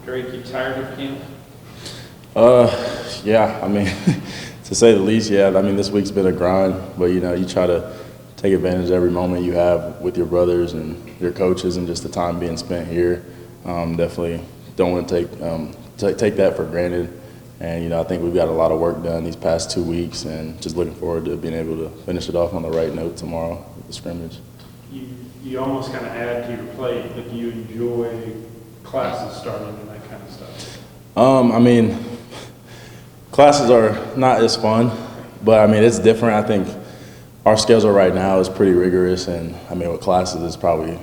Drake, you tired of camp? Yeah, I mean, to say the least, yeah. I mean, this week's been a grind, but, you try to take advantage of every moment you have with your brothers and your coaches and just the time being spent here. Definitely don't want to take that for granted. And, I think we've got a lot of work done these past 2 weeks and just looking forward to being able to finish it off on the right note tomorrow with the scrimmage. You almost kind of add to your plate, but do you enjoy classes starting and that kind of stuff? I mean, classes are not as fun, but, I mean, it's different. I think our schedule right now is pretty rigorous, and, I mean, with classes, it's probably,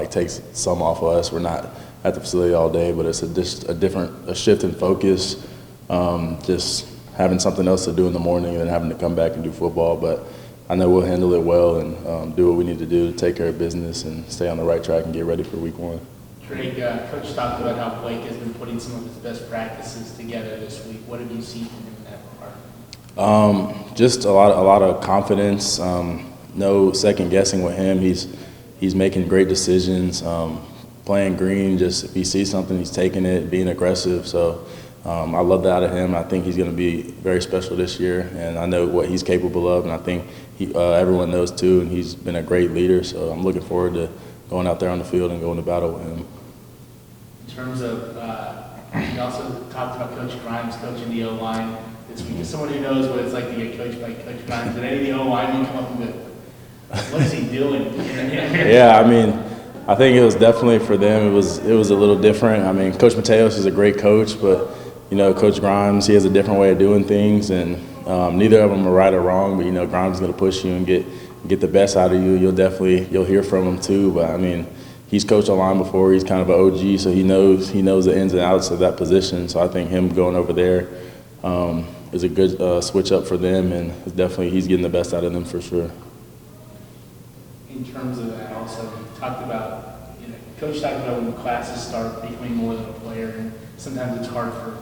takes some off of us. We're not at the facility all day, but it's just a shift in focus, just having something else to do in the morning and having to come back and do football. But I know we'll handle it well and do what we need to do to take care of business and stay on the right track and get ready for week 1. Drake, Coach talked about how Blake has been putting some of his best practices together this week. What have you seen from him in that regard? Just a lot of confidence. No second guessing with him. He's making great decisions. Playing green, just if he sees something, he's taking it, being aggressive. So I love that out of him. I think he's going to be very special this year, and I know what he's capable of, and I think everyone knows too. And he's been a great leader. So I'm looking forward to going out there on the field and going to battle with him. In terms of, you also talked about Coach Grimes coaching the O-line this week. As someone who knows what it's like to get coached by Coach Grimes, did any of the O-linemen come up and go, what is he doing? Yeah, I mean, I think it was definitely for them. It was a little different. I mean, Coach Mateos is a great coach, but Coach Grimes, he has a different way of doing things, and neither of them are right or wrong. But Grimes is going to push you and get the best out of you. You'll hear from him too. But I mean, he's coached online before. He's kind of an OG, so he knows the ins and outs of that position. So I think him going over there is a good switch up for them, and definitely he's getting the best out of them for sure. In terms of that, also you talked about, Coach talked about when classes start becoming more than a player, and sometimes it's hard for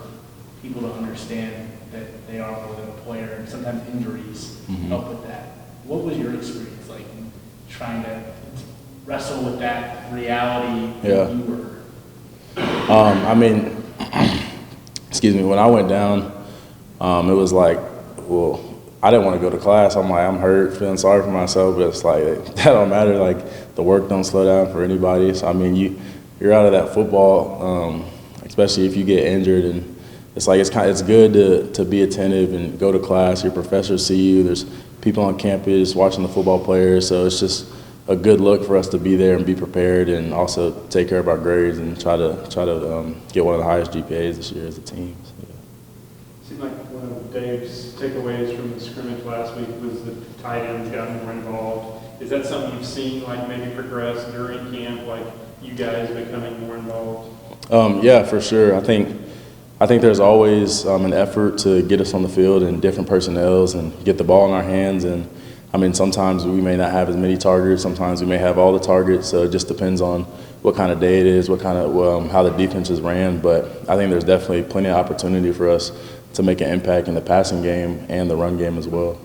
people to understand that they are more than a player, and sometimes injuries help with that. What was your experience like in trying to wrestle with that reality when you were? I mean, excuse me, when I went down, it was like, well, I didn't want to go to class. I'm like, I'm hurt, feeling sorry for myself, but it's like, that don't matter. Like, the work don't slow down for anybody. So, I mean, you're out of that football, especially if you get injured, and it's like it's good to be attentive and go to class. Your professors see you. There's people on campus watching the football players, so it's just a good look for us to be there and be prepared, and also take care of our grades and try to get one of the highest GPAs this year as a team. So, yeah. Seemed like one of Dave's takeaways from the scrimmage last week was the tight ends got more involved. Is that something you've seen maybe progress during camp, you guys becoming more involved? Yeah, for sure. I think there's always an effort to get us on the field and different personnels and get the ball in our hands. And I mean, sometimes we may not have as many targets. Sometimes we may have all the targets. So it just depends on what kind of day it is, what kind of how the defense is ran. But I think there's definitely plenty of opportunity for us to make an impact in the passing game and the run game as well.